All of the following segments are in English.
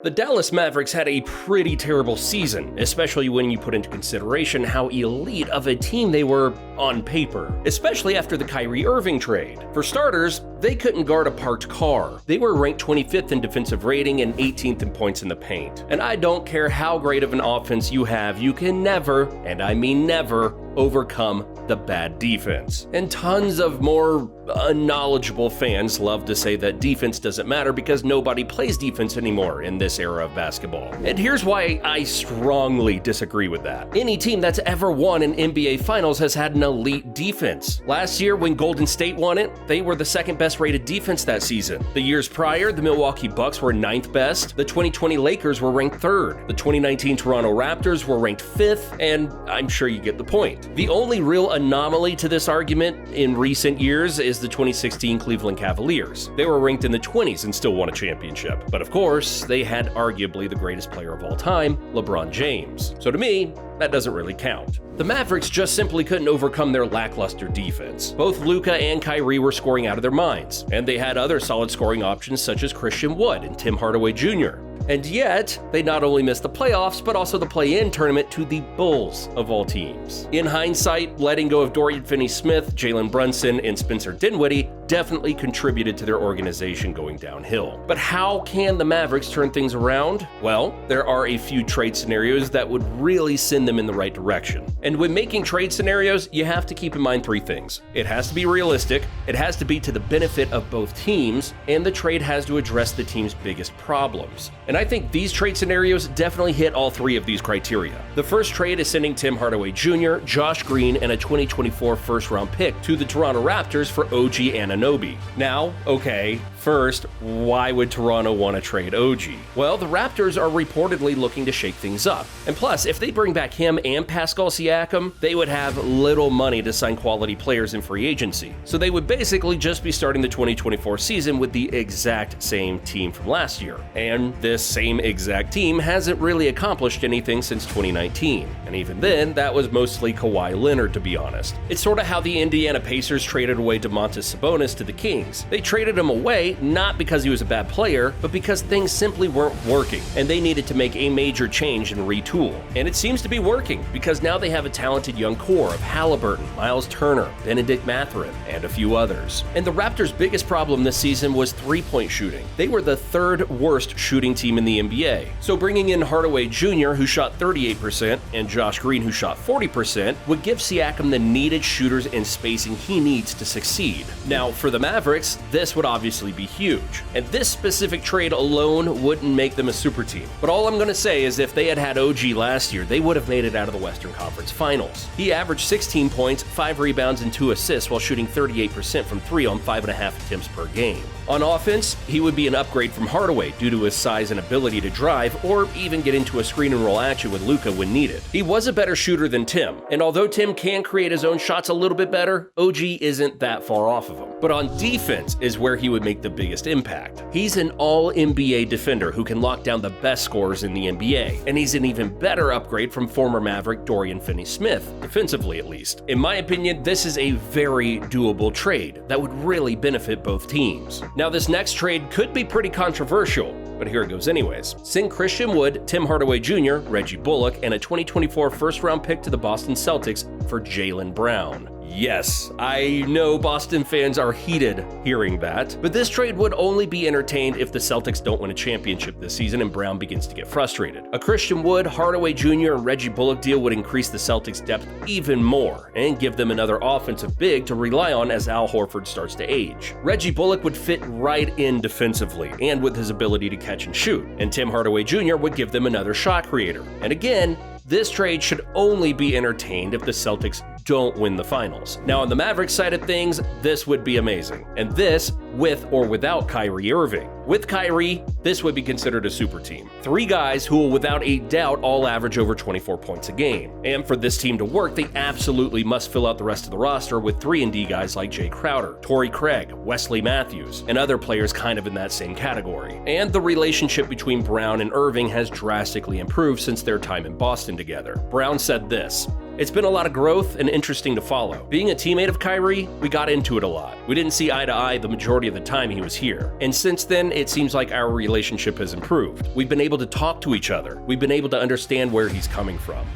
The Dallas Mavericks had a pretty terrible season, especially when you put into consideration how elite of a team they were on paper, especially after the Kyrie Irving trade. For starters, they couldn't guard a parked car. They were ranked 25th in defensive rating and 18th in points in the paint. And I don't care how great of an offense you have, you can never, and I mean never, overcome the bad defense. And tons of more unknowledgeable fans love to say that defense doesn't matter because nobody plays defense anymore in this era of basketball. And here's why I strongly disagree with that. Any team that's ever won an NBA Finals has had an elite defense. Last year, when Golden State won it, they were the second best rated defense that season. The years prior, the Milwaukee Bucks were 9th best, the 2020 Lakers were ranked 3rd, the 2019 Toronto Raptors were ranked 5th, and I'm sure you get the point. The only real anomaly to this argument in recent years is the 2016 Cleveland Cavaliers. They were ranked in the 20s and still won a championship. But of course, they had arguably the greatest player of all time, LeBron James. So to me, that doesn't really count. The Mavericks just simply couldn't overcome their lackluster defense. Both Luka and Kyrie were scoring out of their minds, and they had other solid scoring options such as Christian Wood and Tim Hardaway Jr. And yet, they not only missed the playoffs, but also the play-in tournament to the Bulls of all teams. In hindsight, letting go of Dorian Finney-Smith, Jalen Brunson, and Spencer Dinwiddie definitely contributed to their organization going downhill. But how can the Mavericks turn things around? Well, there are a few trade scenarios that would really send them in the right direction. And when making trade scenarios, you have to keep in mind 3 things. It has to be realistic, it has to be to the benefit of both teams, and the trade has to address the team's biggest problems. And I think these trade scenarios definitely hit all 3 of these criteria. The first trade is sending Tim Hardaway Jr., Josh Green, and a 2024 first-round pick to the Toronto Raptors for OG Anunoby. Now, okay, first, why would Toronto want to trade OG? Well, the Raptors are reportedly looking to shake things up. And plus, if they bring back him and Pascal Siakam, they would have little money to sign quality players in free agency. So they would basically just be starting the 2024 season with the exact same team from last year. And this same exact team hasn't really accomplished anything since 2019. And even then, that was mostly Kawhi Leonard, to be honest. It's sort of how the Indiana Pacers traded away Domantas Sabonis to the Kings. They traded him away not because he was a bad player, but because things simply weren't working, and they needed to make a major change and retool. And it seems to be working, because now they have a talented young core of Halliburton, Miles Turner, Benedict Mathurin, and a few others. And the Raptors' biggest problem this season was three-point shooting. They were the 3rd worst shooting team in the NBA. So bringing in Hardaway Jr., who shot 38%, and Josh Green, who shot 40%, would give Siakam the needed shooters and spacing he needs to succeed. Now, for the Mavericks, this would obviously be huge, and this specific trade alone wouldn't make them a super team. But all I'm going to say is if they had had OG last year, they would have made it out of the Western Conference Finals. He averaged 16 points, 5 rebounds, and 2 assists while shooting 38% from 3 on 5.5 attempts per game. On offense, he would be an upgrade from Hardaway due to his size and ability to drive or even get into a screen and roll action with Luka when needed. He was a better shooter than Tim, and although Tim can create his own shots a little bit better, OG isn't that far off of him. But on defense is where he would make the biggest impact. He's an all-NBA defender who can lock down the best scorers in the NBA, and he's an even better upgrade from former Maverick Dorian Finney-Smith, defensively at least. In my opinion, this is a very doable trade that would really benefit both teams. Now, this next trade could be pretty controversial, but here it goes anyways. Send Christian Wood, Tim Hardaway Jr., Reggie Bullock, and a 2024 first-round pick to the Boston Celtics for Jaylen Brown. Yes, I know Boston fans are heated hearing that, but this trade would only be entertained if the Celtics don't win a championship this season and Brown begins to get frustrated. A Christian Wood, Hardaway Jr., and Reggie Bullock deal would increase the Celtics' depth even more and give them another offensive big to rely on as Al Horford starts to age. Reggie Bullock would fit right in defensively and with his ability to catch and shoot, and Tim Hardaway Jr. would give them another shot creator. And again, this trade should only be entertained if the Celtics don't win the finals. Now, on the Mavericks side of things, this would be amazing. And this with or without Kyrie Irving. With Kyrie, this would be considered a super team. 3 guys who will without a doubt all average over 24 points a game. And for this team to work, they absolutely must fill out the rest of the roster with 3-and-D guys like Jay Crowder, Torrey Craig, Wesley Matthews, and other players kind of in that same category. And the relationship between Brown and Irving has drastically improved since their time in Boston together. Brown said this: "It's been a lot of growth and interesting to follow. Being a teammate of Kyrie, we got into it a lot. We didn't see eye to eye the majority of the time he was here. And since then, it seems like our relationship has improved. We've been able to talk to each other. We've been able to understand where he's coming from."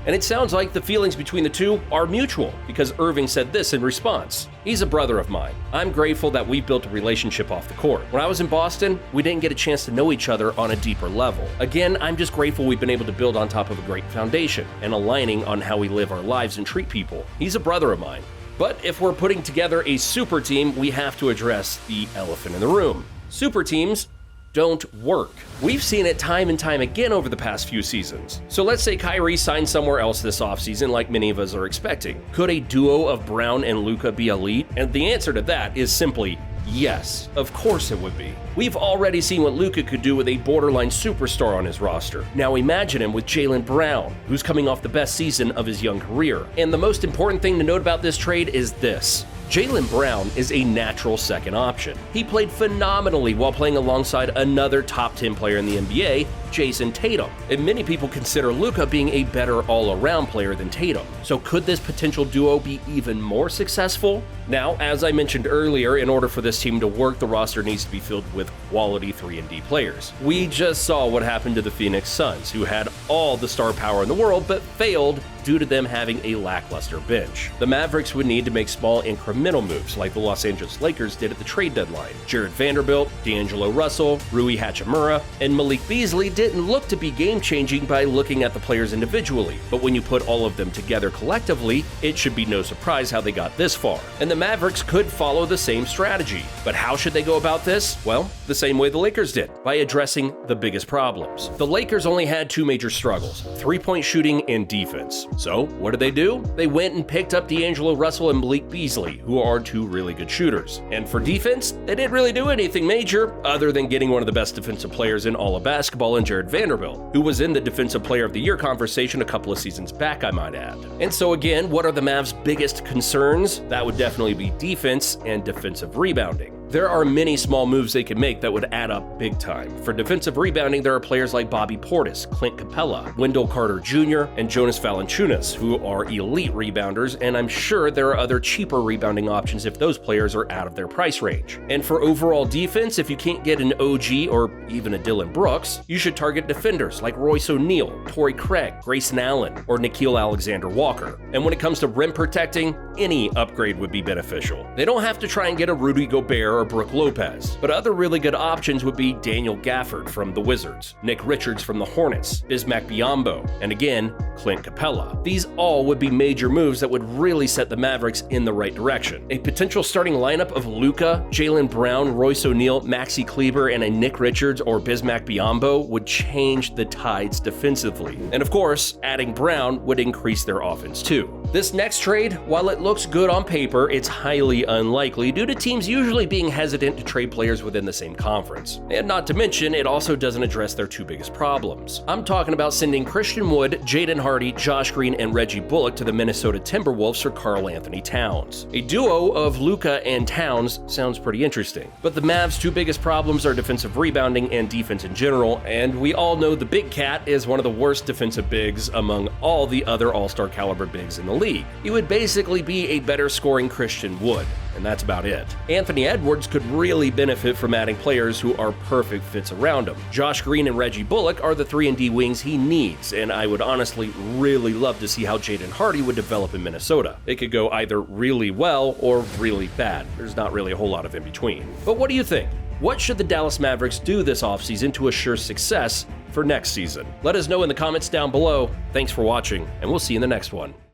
And it sounds like the feelings between the two are mutual, because Irving said this in response: "He's a brother of mine. I'm grateful that we've built a relationship off the court. When I was in Boston, we didn't get a chance to know each other on a deeper level. Again, I'm just grateful we've been able to build on top of a great foundation and aligning on how we live our lives and treat people. He's a brother of mine." But if we're putting together a super team, we have to address the elephant in the room. Super teams don't work. We've seen it time and time again over the past few seasons. So let's say Kyrie signs somewhere else this offseason like many of us are expecting. Could a duo of Brown and Luka be elite? And the answer to that is simply yes. Of course it would be. We've already seen what Luka could do with a borderline superstar on his roster. Now imagine him with Jaylen Brown, who's coming off the best season of his young career. And the most important thing to note about this trade is this: Jaylen Brown is a natural second option. He played phenomenally while playing alongside another top 10 player in the NBA, Jason Tatum. And many people consider Luka being a better all-around player than Tatum. So could this potential duo be even more successful? Now, as I mentioned earlier, in order for this team to work, the roster needs to be filled with quality 3-and-D players. We just saw what happened to the Phoenix Suns, who had all the star power in the world but failed due to them having a lackluster bench. The Mavericks would need to make small incremental moves like the Los Angeles Lakers did at the trade deadline. Jared Vanderbilt, D'Angelo Russell, Rui Hachimura, and Malik Beasley didn't look to be game-changing by looking at the players individually, but when you put all of them together collectively, it should be no surprise how they got this far. And the Mavericks could follow the same strategy. But how should they go about this? Well, the same way the Lakers did, by addressing the biggest problems. The Lakers only had two major struggles: three-point shooting and defense. So, what did they do? They went and picked up D'Angelo Russell and Malik Beasley, who are two really good shooters. And for defense, they didn't really do anything major, other than getting one of the best defensive players in all of basketball in Jared Vanderbilt, who was in the Defensive Player of the Year conversation a couple of seasons back, I might add. And so again, what are the Mavs' biggest concerns? That would definitely be defense and defensive rebounding. There are many small moves they can make that would add up big time. For defensive rebounding, there are players like Bobby Portis, Clint Capella, Wendell Carter Jr., and Jonas Valanciunas, who are elite rebounders, and I'm sure there are other cheaper rebounding options if those players are out of their price range. And for overall defense, if you can't get an OG or even a Dylan Brooks, you should target defenders like Royce O'Neal, Torrey Craig, Grayson Allen, or Nickeil Alexander-Walker. And when it comes to rim protecting, any upgrade would be beneficial. They don't have to try and get a Rudy Gobert or Brook Lopez, but other really good options would be Daniel Gafford from the Wizards, Nick Richards from the Hornets, Bismack Biyombo, and again, Clint Capella. These all would be major moves that would really set the Mavericks in the right direction. A potential starting lineup of Luka, Jaylen Brown, Royce O'Neal, Maxi Kleber, and a Nick Richards or Bismack Biyombo would change the tides defensively. And of course, adding Brown would increase their offense too. This next trade, while it looks good on paper, it's highly unlikely due to teams usually being hesitant to trade players within the same conference. And not to mention, it also doesn't address their two biggest problems. I'm talking about sending Christian Wood, Jaden Hardy, Josh Green, and Reggie Bullock to the Minnesota Timberwolves for Karl Anthony Towns. A duo of Luka and Towns sounds pretty interesting. But the Mavs' two biggest problems are defensive rebounding and defense in general, and we all know the Big Cat is one of the worst defensive bigs among all the other all-star caliber bigs in the league. He would basically be a better scoring Christian Wood, and that's about it. Anthony Edwards could really benefit from adding players who are perfect fits around him. Josh Green and Reggie Bullock are the 3-and-D wings he needs, and I would honestly really love to see how Jaden Hardy would develop in Minnesota. It could go either really well or really bad. There's not really a whole lot of in between. But what do you think? What should the Dallas Mavericks do this offseason to assure success for next season? Let us know in the comments down below. Thanks for watching, and we'll see you in the next one.